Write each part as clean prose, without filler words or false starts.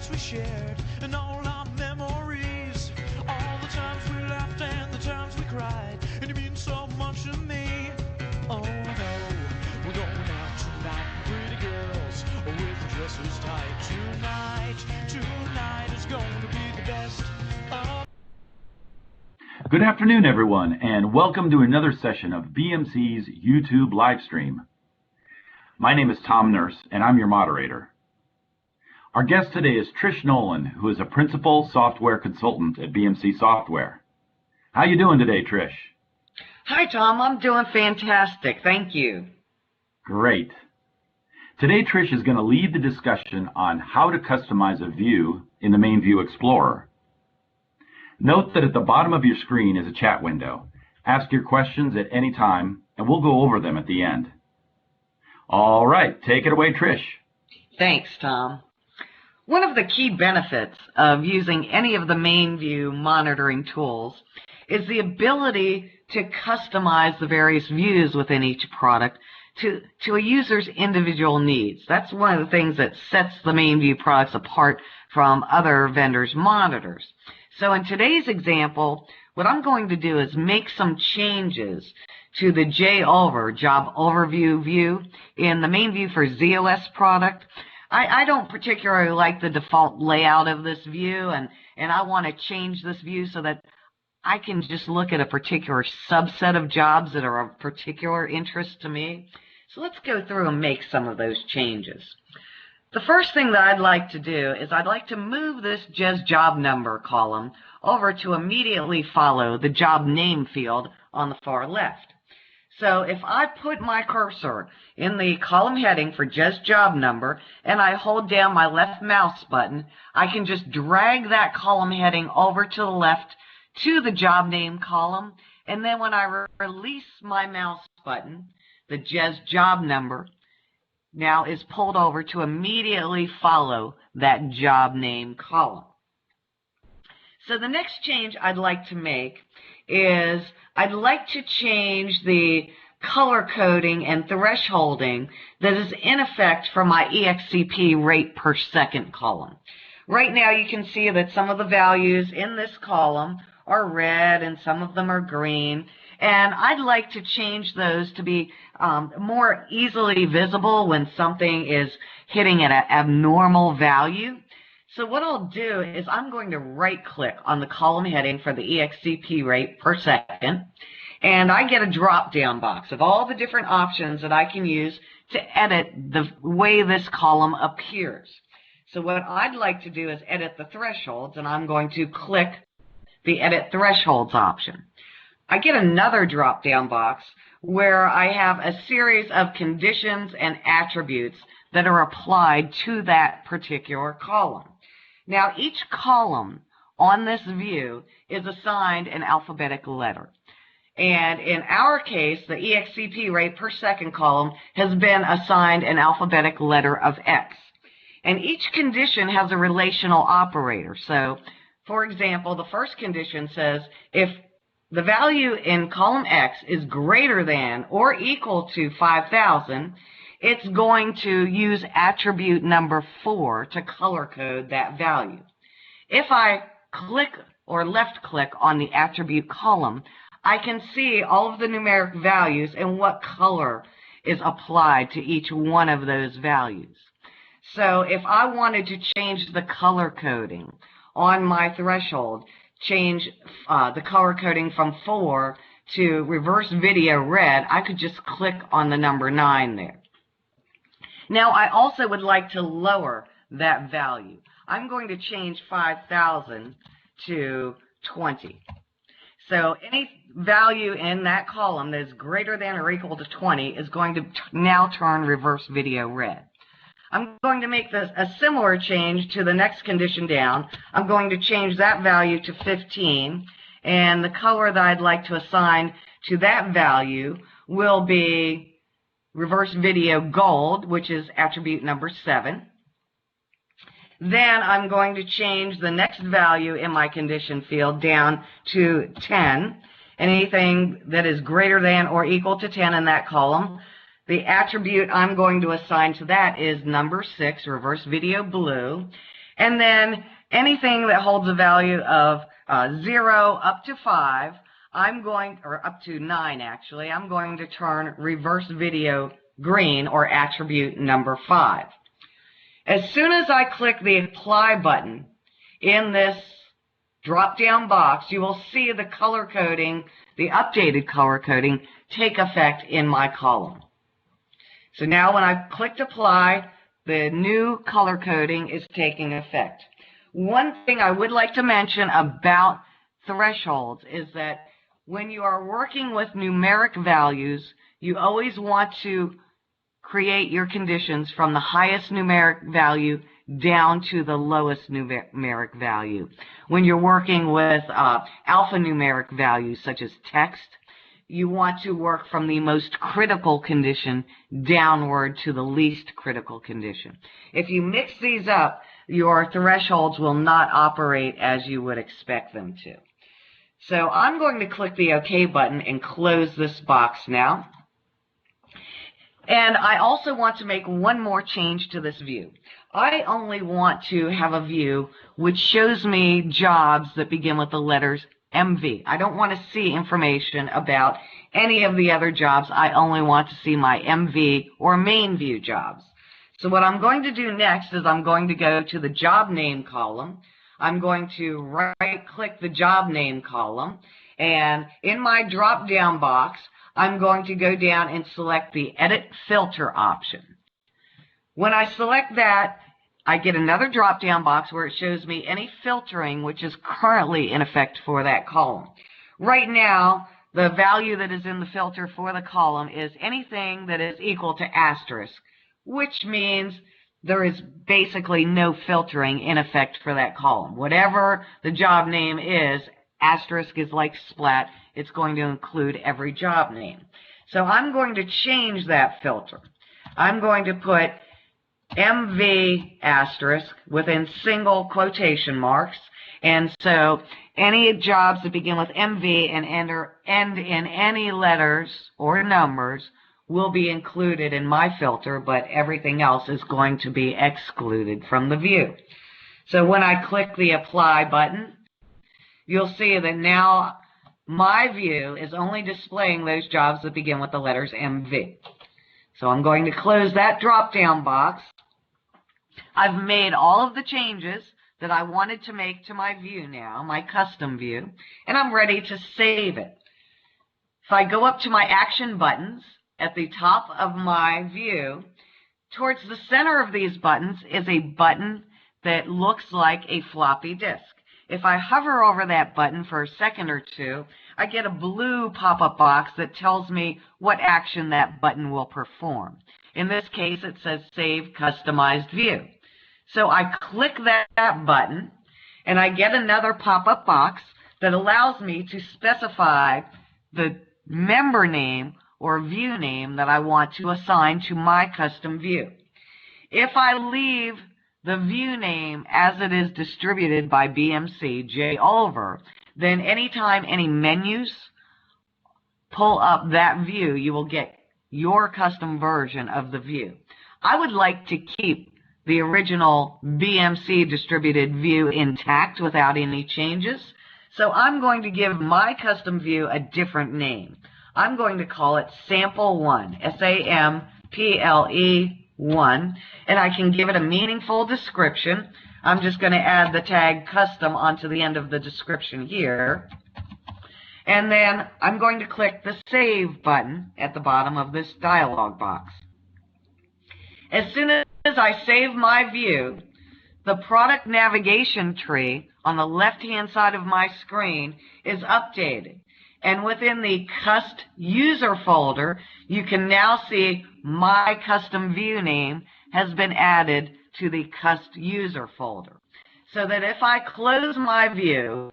nights we shared, and all our memories, all the times we laughed and the times we cried, and you mean so much to me. Oh no, we're going out tonight, pretty girls with dresses tight. Tonight is going to be the best of. Good afternoon, everyone, and welcome to another session of BMC's YouTube live stream. My name is Tom Nurse, and I'm your moderator. Our guest today is Trish Nolan, who is a principal software consultant at BMC Software. How you doing today, Trish? Hi, Tom. I'm doing fantastic. Thank you. Great. Today, Trish is going to lead the discussion on how to customize a view in the MainView Explorer. Note that at the bottom of your screen is a chat window. Ask your questions at any time, and we'll go over them at the end. All right, take it away, Trish. Thanks, Tom. One of the key benefits of using any of the MainView monitoring tools is the ability to customize the various views within each product to a user's individual needs. That's one of the things that sets the MainView products apart from other vendors' monitors. So in today's example, what I'm going to do is make some changes to the JOver, Job Overview view, in the MainView for ZOS product. I don't particularly like the default layout of this view, and I want to change this view so that I can just look at a particular subset of jobs that are of particular interest to me. So let's go through and make some of those changes. The first thing that I'd like to do is I'd like to move this JES job number column over to immediately follow the job name field on the far left. So if I put my cursor in the column heading for JES job number and I hold down my left mouse button, I can just drag that column heading over to the left to the job name column, and then when I release my mouse button, the JES job number now is pulled over to immediately follow that job name column. So the next change I'd like to make is I'd like to change the color coding and thresholding that is in effect for my EXCP rate per second column. Right now you can see that some of the values in this column are red and some of them are green, and I'd like to change those to be more easily visible when something is hitting an abnormal value. So what I'll do is I'm going to right-click on the column heading for the EXCP rate per second, and I get a drop-down box of all the different options that I can use to edit the way this column appears. So what I'd like to do is edit the thresholds, and I'm going to click the Edit Thresholds option. I get another drop-down box where I have a series of conditions and attributes that are applied to that particular column. Now, each column on this view is assigned an alphabetic letter. And in our case, the EXCP rate per second column has been assigned an alphabetic letter of X. And each condition has a relational operator. So, for example, the first condition says if the value in column X is greater than or equal to 5,000, it's going to use attribute number 4 to color code that value. If I click or left click on the attribute column, I can see all of the numeric values and what color is applied to each one of those values. So if I wanted to change the color coding on my threshold, change the color coding from 4 to reverse video red, I could just click on the number 9 there. Now I also would like to lower that value. I'm going to change 5,000 to 20. So any value in that column that is greater than or equal to 20 is going to now turn reverse video red. I'm going to make a similar change to the next condition down. I'm going to change that value to 15, and the color that I'd like to assign to that value will be reverse video gold, which is attribute number 7. Then I'm going to change the next value in my condition field down to 10, and anything that is greater than or equal to 10 in that column, the attribute I'm going to assign to that is number 6, reverse video blue. And then anything that holds a value of 0 up to 5, or up to 9 actually, I'm going to turn reverse video green, or attribute number 5. As soon as I click the apply button in this drop-down box, you will see the color coding, the updated color coding, take effect in my column. So now when I've clicked apply, the new color coding is taking effect. One thing I would like to mention about thresholds is that when you are working with numeric values, you always want to create your conditions from the highest numeric value down to the lowest numeric value. When you're working with alphanumeric values such as text, you want to work from the most critical condition downward to the least critical condition. If you mix these up, your thresholds will not operate as you would expect them to. So I'm going to click the OK button and close this box now. And I also want to make one more change to this view. I only want to have a view which shows me jobs that begin with the letters MV. I don't want to see information about any of the other jobs. I only want to see my MV or MainView jobs. So what I'm going to do next is I'm going to go to the job name column. I'm going to right-click the job name column, and in my drop-down box, I'm going to go down and select the Edit Filter option. When I select that, I get another drop-down box where it shows me any filtering which is currently in effect for that column. Right now, the value that is in the filter for the column is anything that is equal to asterisk, which means there is basically no filtering in effect for that column. Whatever the job name is, asterisk is like splat. It's going to include every job name. So I'm going to change that filter. I'm going to put MV asterisk within single quotation marks. And so any jobs that begin with MV and end in any letters or numbers will be included in my filter, but everything else is going to be excluded from the view. So when I click the apply button, you'll see that now my view is only displaying those jobs that begin with the letters MV. So I'm going to close that drop-down box. I've made all of the changes that I wanted to make to my view now, my custom view, and I'm ready to save it. If I go up to my action buttons at the top of my view, towards the center of these buttons is a button that looks like a floppy disk. If I hover over that button for a second or two, I get a blue pop-up box that tells me what action that button will perform. In this case, it says Save Customized View. So I click that button, and I get another pop-up box that allows me to specify the member name or view name that I want to assign to my custom view. If I leave the view name as it is distributed by BMC, J. Oliver, then anytime any menus pull up that view, you will get your custom version of the view. I would like to keep the original BMC distributed view intact without any changes, so I'm going to give my custom view a different name. I'm going to call it Sample 1, SAMPLE 1, and I can give it a meaningful description. I'm just going to add the tag custom onto the end of the description here. And then I'm going to click the Save button at the bottom of this dialog box. As soon as I save my view, the product navigation tree on the left-hand side of my screen is updated. And within the Cust User folder, you can now see my custom view name has been added to the Cust User folder. So that if I close my view,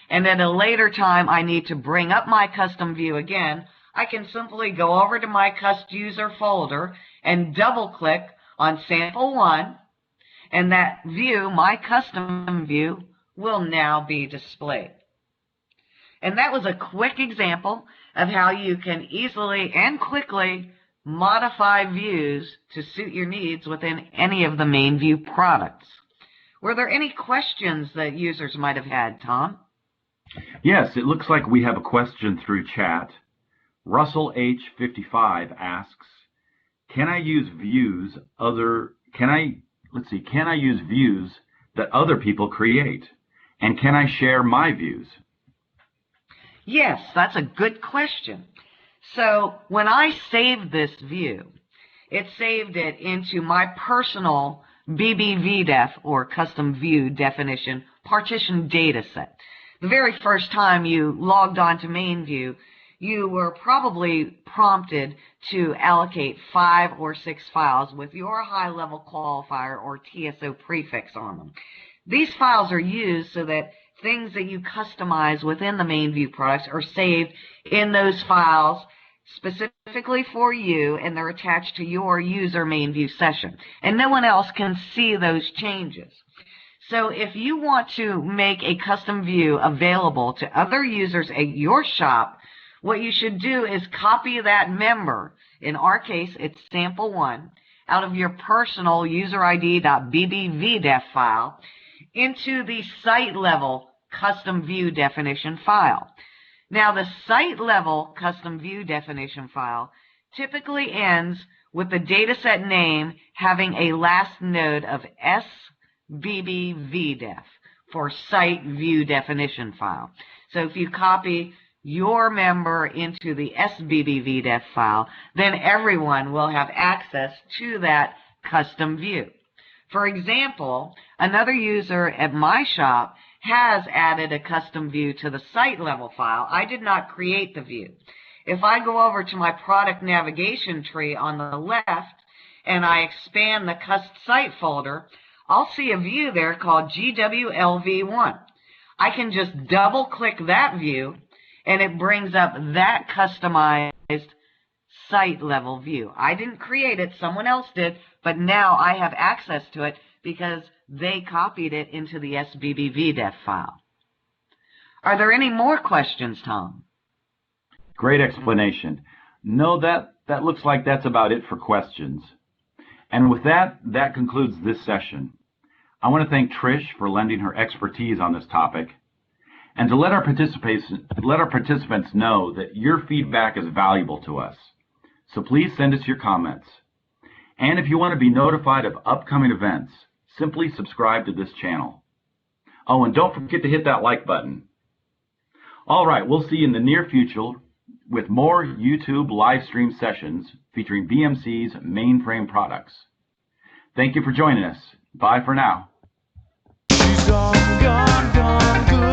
and at a later time I need to bring up my custom view again, I can simply go over to my Cust User folder and double-click on Sample 1, and that view, my custom view, will now be displayed. And that was a quick example of how you can easily and quickly modify views to suit your needs within any of the MainView products. Were there any questions that users might have had, Tom? Yes, it looks like we have a question through chat. Russell H55 asks, can I use views that other people create? And can I share my views? Yes, that's a good question. So when I saved this view, it saved it into my personal BBVDef, or custom view definition, partition data set. The very first time you logged on to MainView, you were probably prompted to allocate 5 or 6 files with your high-level qualifier or TSO prefix on them. These files are used so that things that you customize within the MainView products are saved in those files specifically for you, and they're attached to your user MainView session. And no one else can see those changes. So if you want to make a custom view available to other users at your shop, what you should do is copy that member, in our case it's sample 1, out of your personal userid.bbvdef file into the site level custom view definition file. Now the site level custom view definition file typically ends with the dataset name having a last node of sbbvdef for site view definition file. So if you copy your member into the sbbvdef file, then everyone will have access to that custom view. For example, another user at my shop has added a custom view to the site level file. I did not create the view. If I go over to my product navigation tree on the left and I expand the site folder, I'll see a view there called GWLV1. I can just double click that view and it brings up that customized site level view. I didn't create it, someone else did, but now I have access to it because they copied it into the sbbvdef file. Are there any more questions, Tom? Great explanation. No, that looks like that's about it for questions. And with that concludes this session. I want to thank Trish for lending her expertise on this topic, and to let our participants know that your feedback is valuable to us. So please send us your comments. And if you want to be notified of upcoming events, simply subscribe to this channel. Oh, and don't forget to hit that like button. All right, we'll see you in the near future with more YouTube live stream sessions featuring BMC's mainframe products. Thank you for joining us. Bye for now. She's gone, gone, gone, good.